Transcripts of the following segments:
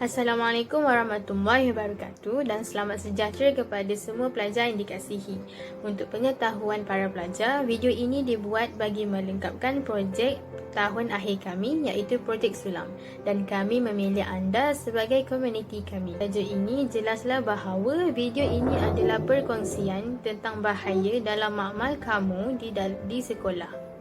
Assalamualaikum warahmatullahi wabarakatuh dan selamat sejahtera kepada semua pelajar yang dikasihi. Untuk pengetahuan para pelajar, video ini dibuat bagi melengkapkan projek tahun akhir kami iaitu projek Sulam dan kami memilih anda sebagai komuniti kami. Tajuk ini jelaslah bahawa video ini adalah perkongsian tentang bahaya dalam makmal kamu di sekolah.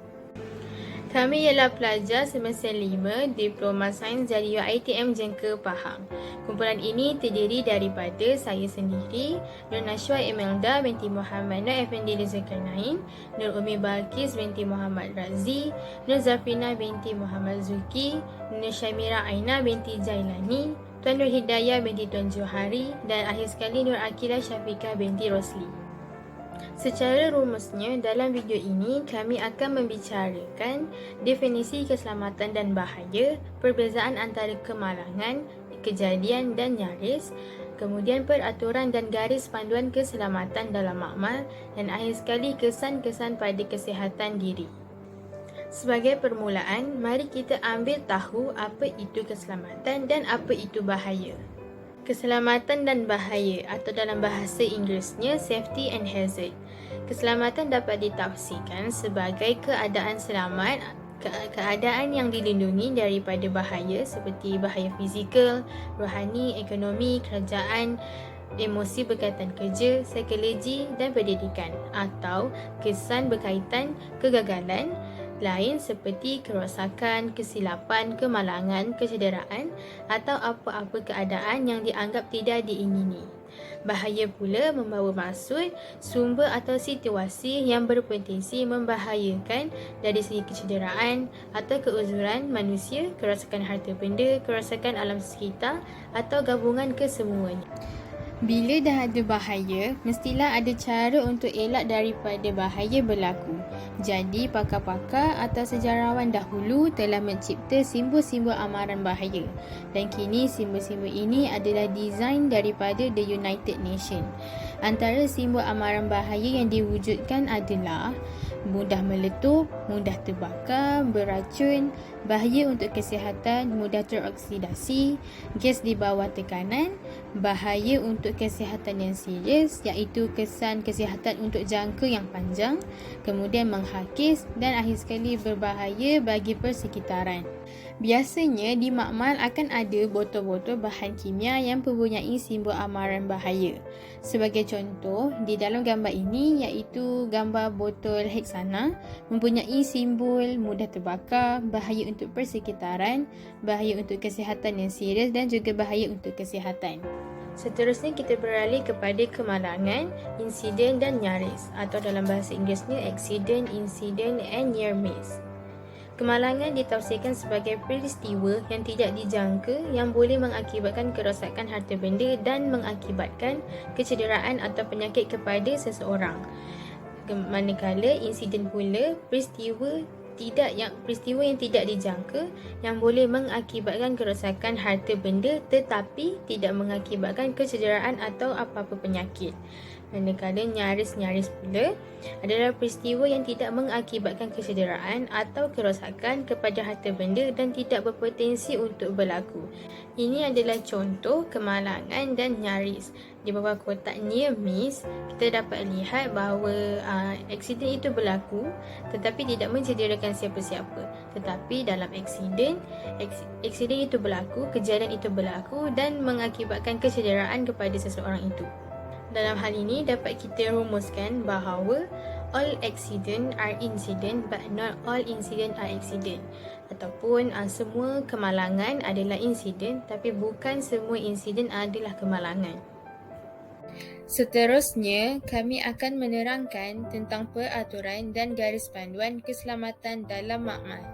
Kami ialah pelajar semester 5 Diploma Sains dari UiTM Jengka Pahang. Kumpulan ini terdiri daripada saya sendiri, Nur Nashwa Imelda binti Muhammad Nur Effendi Zulkarnain, Nur Umi Balkis binti Muhammad Razi, Nur Zafrina binti Muhammad Zuki, Nur Syamira Aina binti Jailani, Tuan Nur Hidayah binti Tuan Johari dan akhir sekali Nur Akila Syafiqah binti Rosli. Secara rumusnya, dalam video ini kami akan membicarakan definisi keselamatan dan bahaya, perbezaan antara kemalangan, kejadian dan nyaris, kemudian peraturan dan garis panduan keselamatan dalam makmal dan akhir sekali kesan-kesan pada kesihatan diri. Sebagai permulaan, mari kita ambil tahu apa itu keselamatan dan apa itu bahaya. Keselamatan dan bahaya atau dalam bahasa Inggerisnya safety and hazard. Keselamatan dapat ditafsirkan sebagai keadaan selamat, keadaan yang dilindungi daripada bahaya seperti bahaya fizikal, rohani, ekonomi, kerajaan, emosi berkaitan kerja, psikologi dan pendidikan, atau kesan berkaitan kegagalan lain seperti kerosakan, kesilapan, kemalangan, kecederaan atau apa-apa keadaan yang dianggap tidak diingini. Bahaya pula membawa maksud, sumber atau situasi yang berpotensi membahayakan dari segi kecederaan atau keuzuran manusia, kerosakan harta benda, kerosakan alam sekitar atau gabungan kesemuanya. Bila dah ada bahaya, mestilah ada cara untuk elak daripada bahaya berlaku. Jadi, pakar-pakar atau sejarawan dahulu telah mencipta simbol-simbol amaran bahaya. Dan kini simbol-simbol ini adalah desain daripada The United Nations. Antara simbol amaran bahaya yang diwujudkan adalah mudah meletup, mudah terbakar, beracun, bahaya untuk kesihatan, mudah teroksidasi, gas di bawah tekanan, bahaya untuk kesihatan yang serius iaitu kesan kesihatan untuk jangka yang panjang, kemudian menghakis dan akhir sekali berbahaya bagi persekitaran. Biasanya di makmal akan ada botol-botol bahan kimia yang mempunyai simbol amaran bahaya. Sebagai contoh, di dalam gambar ini iaitu gambar botol Hexana mempunyai simbol mudah terbakar, bahaya untuk persekitaran, bahaya untuk kesihatan yang serius dan juga bahaya untuk kesihatan. Seterusnya kita beralih kepada kemalangan, insiden dan nyaris atau dalam bahasa Inggerisnya accident, incident and near miss. Kemalangan ditafsirkan sebagai peristiwa yang tidak dijangka yang boleh mengakibatkan kerosakan harta benda dan mengakibatkan kecederaan atau penyakit kepada seseorang. Manakala insiden pula peristiwa yang tidak dijangka yang boleh mengakibatkan kerosakan harta benda tetapi tidak mengakibatkan kecederaan atau apa-apa penyakit. Manakala nyaris pula adalah peristiwa yang tidak mengakibatkan kecederaan atau kerosakan kepada harta benda dan tidak berpotensi untuk berlaku. Ini adalah contoh kemalangan dan nyaris. Di bawah kotak near miss, kita dapat lihat bahawa aksiden itu berlaku tetapi tidak mencederakan siapa-siapa. Tetapi dalam aksiden itu berlaku, kejadian itu berlaku dan mengakibatkan kecederaan kepada seseorang itu. Dalam hal ini dapat kita rumuskan bahawa all accident are incident but not all incident are accident. Ataupun semua kemalangan adalah insiden tapi bukan semua insiden adalah kemalangan. Seterusnya, kami akan menerangkan tentang peraturan dan garis panduan keselamatan dalam makmal.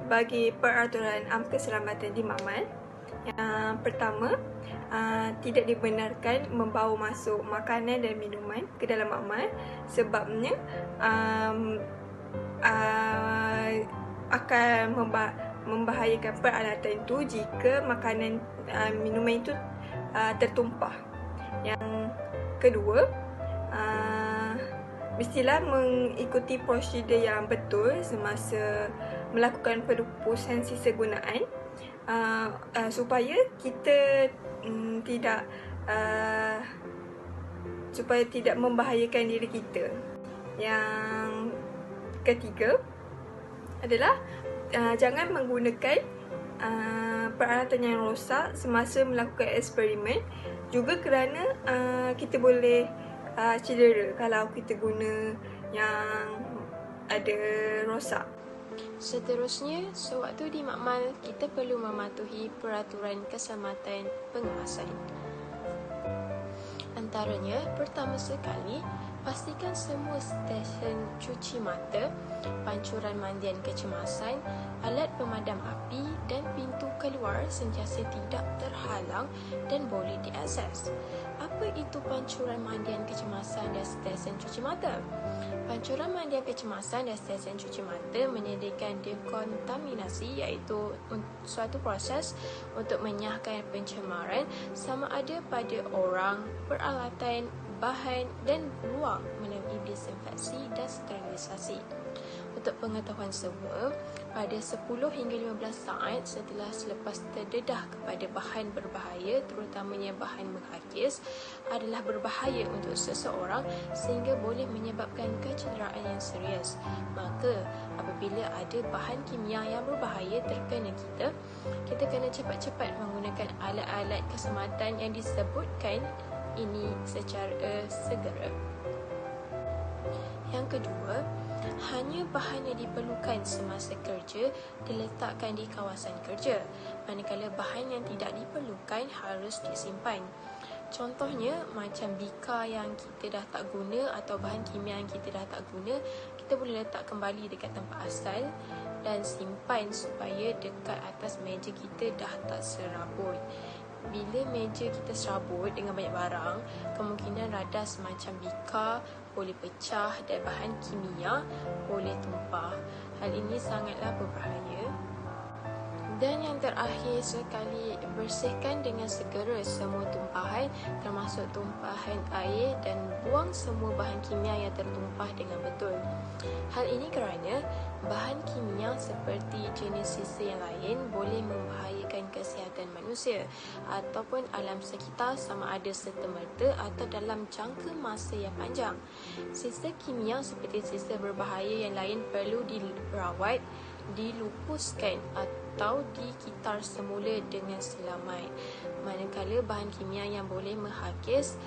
Bagi peraturan keselamatan di makmal, yang pertama, tidak dibenarkan membawa masuk makanan dan minuman ke dalam makmal sebabnya akan membahayakan peralatan itu jika makanan minuman itu tertumpah. Yang kedua, mestilah mengikuti prosedur yang betul semasa melakukan perupusan sisa gunaan. supaya kita tidak membahayakan diri kita. Yang ketiga adalah jangan menggunakan peralatan yang rosak semasa melakukan eksperimen, juga kerana kita boleh cedera kalau kita guna yang ada rosak. Seterusnya, sewaktu di makmal, kita perlu mematuhi peraturan keselamatan pengemasan. Antaranya, pertama sekali, pastikan semua stesen cuci mata, pancuran mandian kecemasan, alat pemadam api dan pintu keluar sentiasa tidak terhalang dan boleh diakses. Apa itu pancuran mandian kecemasan dan stesen cuci mata? Pancuran mandian kecemasan dan stesen cuci mata menyediakan dekontaminasi, iaitu suatu proses untuk menyahkan pencemaran sama ada pada orang, peralatan, bahan dan ruang melalui disinfeksi dan sterilisasi. Untuk pengetahuan semua, pada 10 hingga 15 saat selepas terdedah kepada bahan berbahaya, terutamanya bahan menghakis, adalah berbahaya untuk seseorang sehingga boleh menyebabkan kecederaan yang serius. Maka, apabila ada bahan kimia yang berbahaya terkena kita kena cepat-cepat menggunakan alat-alat keselamatan yang disebutkan ini secara segera. Yang kedua, hanya bahan yang diperlukan semasa kerja diletakkan di kawasan kerja, manakala bahan yang tidak diperlukan harus disimpan. Contohnya, macam bika yang kita dah tak guna atau bahan kimia yang kita dah tak guna, kita boleh letak kembali dekat tempat asal dan simpan supaya dekat atas meja kita dah tak serabut. Bila meja kita serabut dengan banyak barang, kemungkinan radas macam bika boleh pecah dan bahan kimia boleh tumpah. Hal ini sangatlah berbahaya. Dan yang terakhir sekali, bersihkan dengan segera semua tumpahan termasuk tumpahan air dan buang semua bahan kimia yang tertumpah dengan betul. Hal ini kerana bahan kimia seperti jenis sisa yang lain boleh membahayakan kesihatan manusia ataupun alam sekitar sama ada serta-merta atau dalam jangka masa yang panjang. Sisa kimia seperti sisa berbahaya yang lain perlu dirawat, dilupuskan atau dikitar semula dengan selamat. Manakala bahan kimia yang boleh menghakis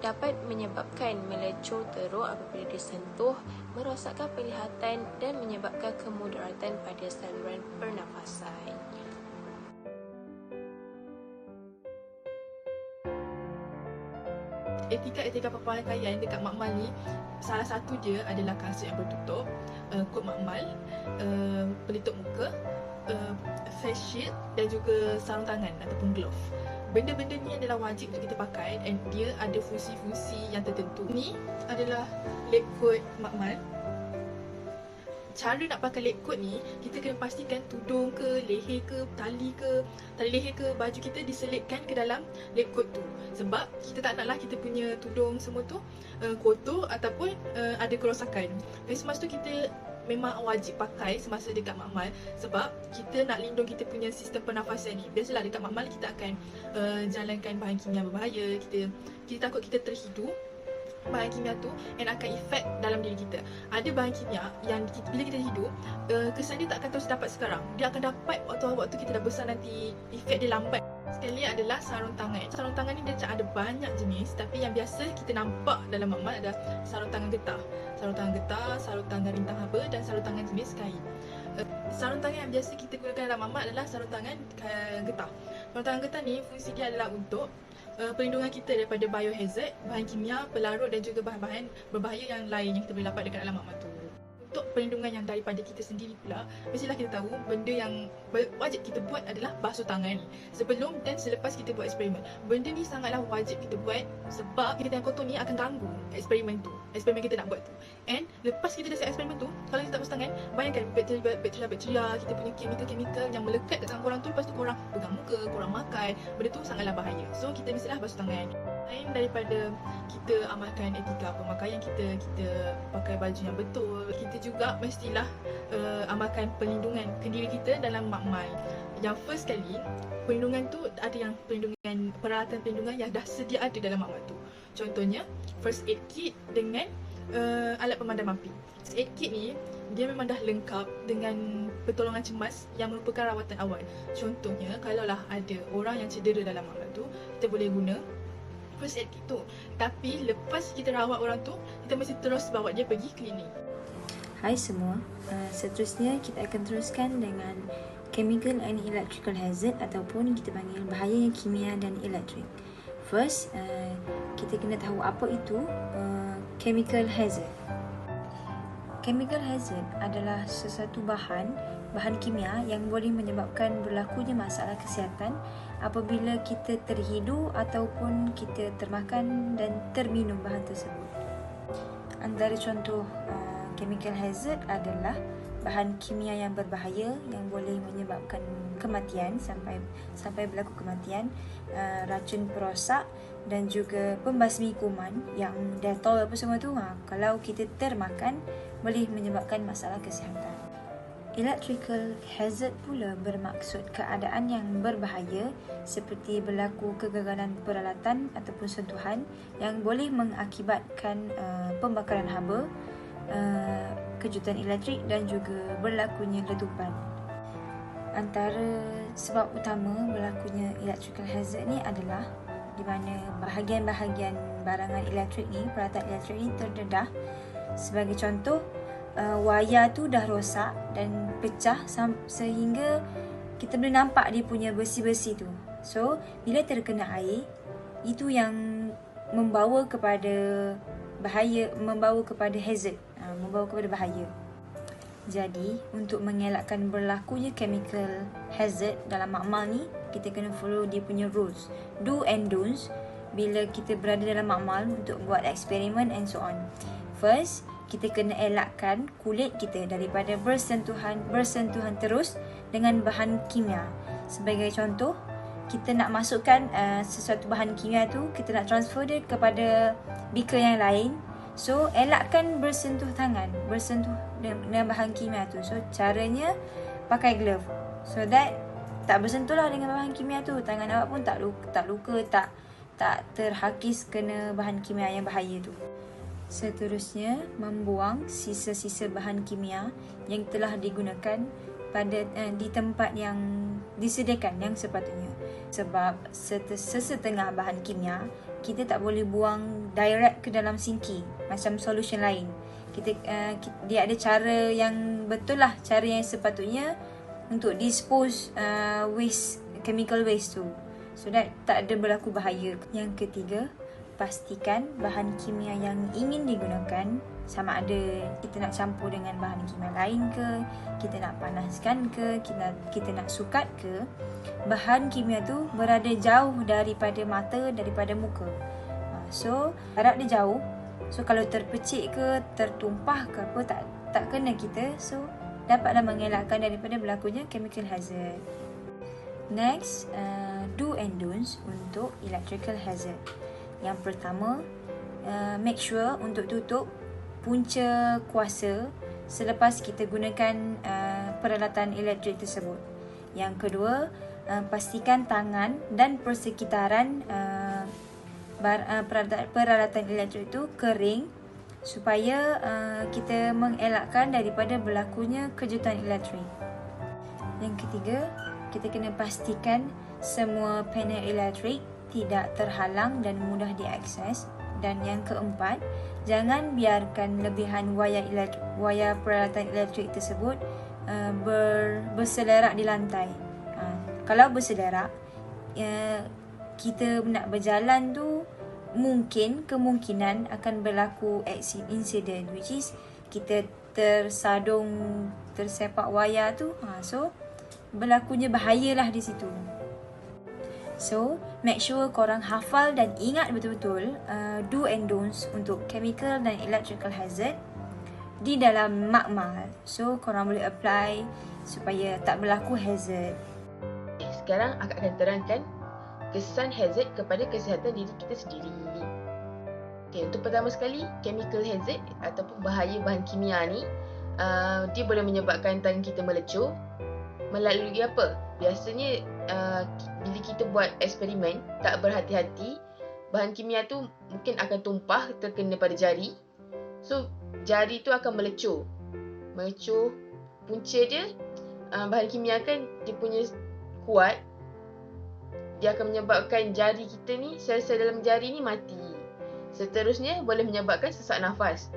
dapat menyebabkan melecur teruk apabila disentuh, merosakkan penglihatan dan menyebabkan kemudaratan pada saluran pernafasan. Etika berpakaian dekat makmal ni, salah satu dia adalah kasut yang bertutup, kot makmal, pelitup muka, face shield dan juga sarung tangan ataupun glove. Benda-benda ni adalah wajib untuk kita pakai dan dia ada fungsi-fungsi yang tertentu. Ni adalah lab coat makmal. Cara nak pakai lab coat ni, kita kena pastikan tudung ke, leher ke, tali leher ke, baju kita diselitkan ke dalam lab coat tu. Sebab kita tak naklah kita punya tudung semua tu kotor ataupun ada kerosakan. Dan semasa tu kita memang wajib pakai semasa dekat makmal sebab kita nak lindung kita punya sistem pernafasan ni. Biasalah dekat makmal kita akan jalankan bahan kimia berbahaya, kita takut kita terhidu bahan kimia tu yang akan efek dalam diri kita. Ada bahan kimia yang bila kita hidup, kesan dia tak akan terus dapat sekarang. Dia akan dapat waktu kita dah besar nanti, efek dia lambat. Sekali adalah sarung tangan. Sarung tangan ni dia ada banyak jenis, tapi yang biasa kita nampak dalam makmal ada sarung tangan getah, sarung tangan rintang haba dan sarung tangan jenis kain. Sarung tangan yang biasa kita gunakan dalam makmal adalah sarung tangan getah. Sarung tangan getah ni fungsi dia adalah untuk perlindungan kita daripada biohazard, bahan kimia, pelarut dan juga bahan-bahan berbahaya yang lain yang kita boleh dapat dekat dalam makmal tu. Untuk perlindungan yang daripada kita sendiri pula, mestilah kita tahu benda yang wajib kita buat adalah basuh tangan sebelum dan selepas kita buat eksperimen. Benda ni sangatlah wajib kita buat sebab kita yang kotor ni akan ganggu eksperimen kita nak buat tu. And lepas kita dah siap eksperimen tu, kalau kita tak basuh tangan, bayangkan bakteria, kita punya kemikal yang melekat kat tangan korang tu, lepas tu korang pegang muka, korang makan, benda tu sangatlah bahaya. So kita mestilah basuh tangan. Lain daripada kita amalkan etika pemakaian kita pakai baju yang betul, kita juga mestilah amalkan perlindungan ke diri kita dalam makmal. Yang first kali, perlindungan tu ada yang peralatan perlindungan yang dah sedia ada dalam makmal tu. Contohnya, first aid kit dengan alat pemadam api. First aid kit ni, dia memang dah lengkap dengan pertolongan cemas yang merupakan rawatan awal. Contohnya, kalaulah ada orang yang cedera dalam makmal tu, kita boleh guna first aid kit tu. Tapi lepas kita rawat orang tu, kita mesti terus bawa dia pergi klinik. Hai semua, seterusnya kita akan teruskan dengan chemical and electrical hazard ataupun kita panggil bahaya kimia dan elektrik. First, kita kena tahu apa itu chemical hazard. Chemical hazard adalah sesuatu bahan kimia yang boleh menyebabkan berlakunya masalah kesihatan apabila kita terhidu ataupun kita termakan dan terminum bahan tersebut. Antara contoh chemical hazard adalah bahan kimia yang berbahaya yang boleh menyebabkan kematian sampai berlaku kematian, racun perosak dan juga pembasmi kuman yang Dettol apa semua tu, kalau kita termakan boleh menyebabkan masalah kesihatan. Electrical hazard pula bermaksud keadaan yang berbahaya seperti berlaku kegagalan peralatan ataupun sentuhan yang boleh mengakibatkan pembakaran haba, kejutan elektrik dan juga berlakunya letupan. Antara sebab utama berlakunya electrical hazard ni adalah di mana bahagian-bahagian barangan elektrik ni, peralatan elektrik ni terdedah. Sebagai contoh, wayar tu dah rosak dan pecah sehingga kita boleh nampak dia punya besi-besi tu. So, bila terkena air, itu yang membawa kepada bahaya, membawa kepada hazard, membawa kepada bahaya. Jadi, untuk mengelakkan berlakunya chemical hazard dalam makmal ni, kita kena follow dia punya rules, do and don'ts bila kita berada dalam makmal untuk buat eksperimen and so on. First, kita kena elakkan kulit kita daripada bersentuhan terus dengan bahan kimia. Sebagai contoh, kita nak masukkan sesuatu bahan kimia tu, kita nak transfer dia kepada beaker yang lain. So, elakkan bersentuh dengan bahan kimia tu. So, caranya pakai glove. So that tak bersentuh lah dengan bahan kimia tu. Tangan awak pun tak luka, tak terhakis kena bahan kimia yang bahaya tu. Seterusnya, membuang sisa-sisa bahan kimia yang telah digunakan di tempat yang disediakan yang sepatutnya. Sebab sesetengah bahan kimia kita tak boleh buang direct ke dalam sinki macam solution lain. Dia ada cara yang betul lah, cara yang sepatutnya untuk dispose chemical waste tu, so that tak ada berlaku bahaya. Yang ketiga, pastikan bahan kimia yang ingin digunakan, sama ada kita nak campur dengan bahan kimia lain ke, kita nak panaskan ke, kita nak sukat ke, bahan kimia tu berada jauh daripada mata, daripada muka. So, harap dia jauh. So, kalau terpecik ke, tertumpah ke apa, tak kena kita. So, dapatlah mengelakkan daripada berlakunya chemical hazard. Next, do and don'ts untuk electrical hazard. Yang pertama, make sure untuk tutup punca kuasa selepas kita gunakan peralatan elektrik tersebut. Yang kedua, pastikan tangan dan persekitaran peralatan elektrik itu kering supaya kita mengelakkan daripada berlakunya kejutan elektrik. Yang ketiga, kita kena pastikan semua panel elektrik tidak terhalang dan mudah diakses. Dan yang keempat, jangan biarkan lebihan wayar peralatan elektrik tersebut berselerak di lantai. Kalau berselerak, kita nak berjalan tu kemungkinan akan berlaku insiden, which is kita tersepak wayar tu. So, berlakunya bahayalah di situ. So, make sure korang hafal dan ingat betul-betul do and don'ts untuk chemical dan electrical hazard di dalam makmal. So, korang boleh apply supaya tak berlaku hazard. Sekarang akak akan terangkan kesan hazard kepada kesihatan diri kita sendiri. Untuk pertama sekali, chemical hazard ataupun bahaya bahan kimia ni, dia boleh menyebabkan tangan kita melecur melalui apa? biasanya bila kita buat eksperimen tak berhati-hati, bahan kimia tu mungkin akan tumpah terkena pada jari. So jari tu akan melecur. Punca dia, bahan kimia kan dia punya kuat, dia akan menyebabkan jari kita ni, sel-sel dalam jari ni mati. Seterusnya boleh menyebabkan sesak nafas.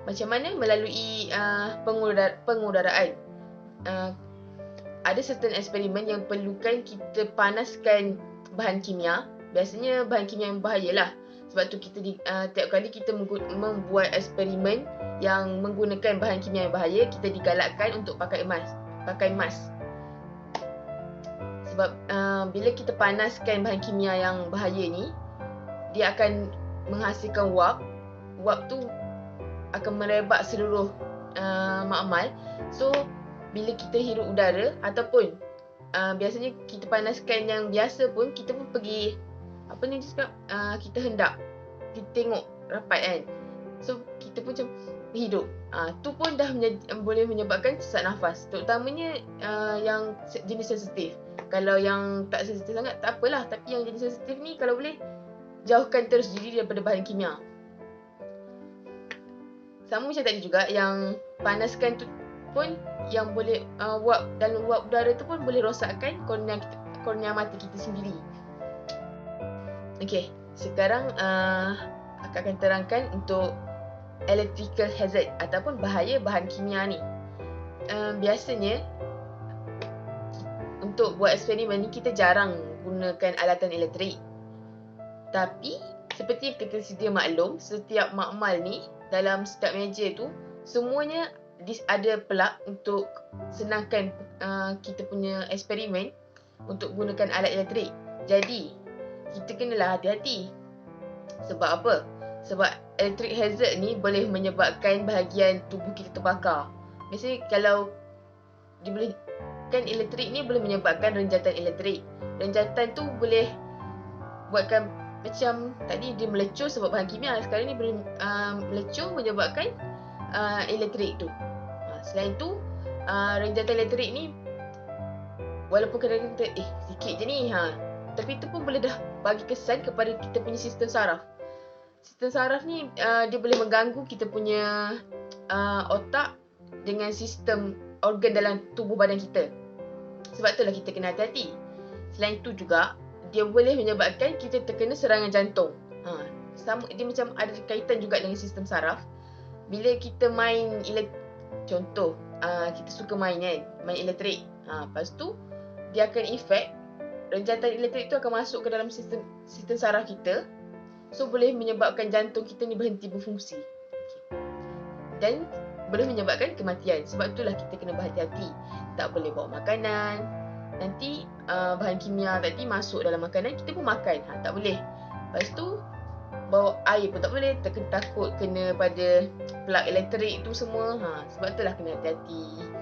Macam mana? Melalui pengudaraan. Ada certain eksperimen yang perlukan kita panaskan bahan kimia. Biasanya bahan kimia yang bahayalah. Sebab tu kita tiap kali kita membuat eksperimen yang menggunakan bahan kimia yang bahaya, kita digalakkan untuk pakai mask. Sebab bila kita panaskan bahan kimia yang bahaya ni, dia akan menghasilkan wap. Wap tu akan merebak seluruh makmal. So bila kita hirup udara ataupun biasanya kita panaskan yang biasa pun, kita pun pergi kita hendap, kita tengok rapat kan. So kita pun macam hidup. Tu pun dah boleh menyebabkan sesak nafas, terutamanya yang jenis sensitif. Kalau yang tak sensitif sangat tak apalah, tapi yang jenis sensitif ni kalau boleh jauhkan terus diri daripada bahan kimia. Sama macam tadi juga, yang panaskan tu pun yang boleh wap udara tu pun boleh rosakkan kornea mata kita sendiri. Okey, sekarang akak akan terangkan untuk electrical hazard ataupun bahaya bahan kimia ni. Biasanya untuk buat eksperimen ni kita jarang gunakan alatan elektrik. Tapi seperti kita sedia maklum, setiap makmal ni dalam setiap meja tu semuanya ada plug untuk senangkan kita punya eksperimen untuk gunakan alat elektrik. Jadi kita kenalah hati-hati. Sebab apa? Sebab electric hazard ni boleh menyebabkan bahagian tubuh kita terbakar. Biasanya kalau dia boleh, kan elektrik ni boleh menyebabkan renjatan elektrik. Renjatan tu boleh buatkan macam tadi dia melecur sebab bahan kimia. Sekarang ni boleh melecur menyebabkan elektrik tu. Selain tu, renjatan elektrik ni walaupun kadang-kadang kita sikit je ni, tapi tu pun boleh dah bagi kesan kepada kita punya sistem saraf. Sistem saraf ni dia boleh mengganggu kita punya otak dengan sistem organ dalam tubuh badan kita. Sebab itulah kita kena hati-hati. Selain tu juga, dia boleh menyebabkan kita terkena serangan jantung. Dia macam ada kaitan juga dengan sistem saraf. Bila kita main contoh, kita suka main elektrik. Lepas tu dia akan efek, renjatan elektrik tu akan masuk ke dalam sistem saraf kita. So boleh menyebabkan jantung kita ni berhenti berfungsi. Dan boleh menyebabkan kematian. Sebab itulah kita kena berhati-hati. Tak boleh bawa makanan. Nanti bahan kimia tadi masuk dalam makanan, kita pun makan. Tak boleh. Lepas tu bawa air pun tak boleh. Takut kena pada plug elektrik tu semua. Sebab itulah kena hati-hati.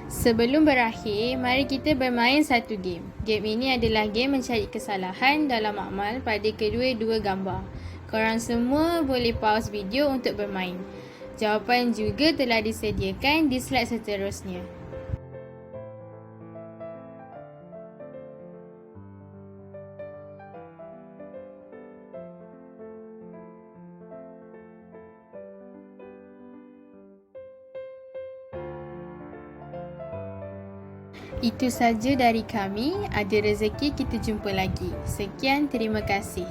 Sebelum berakhir, mari kita bermain satu game. Game ini adalah game mencari kesalahan dalam makmal pada kedua-dua gambar. Korang semua boleh pause video untuk bermain. Jawapan juga telah disediakan di slide seterusnya. Itu saja dari kami. Ada rezeki kita jumpa lagi. Sekian, terima kasih.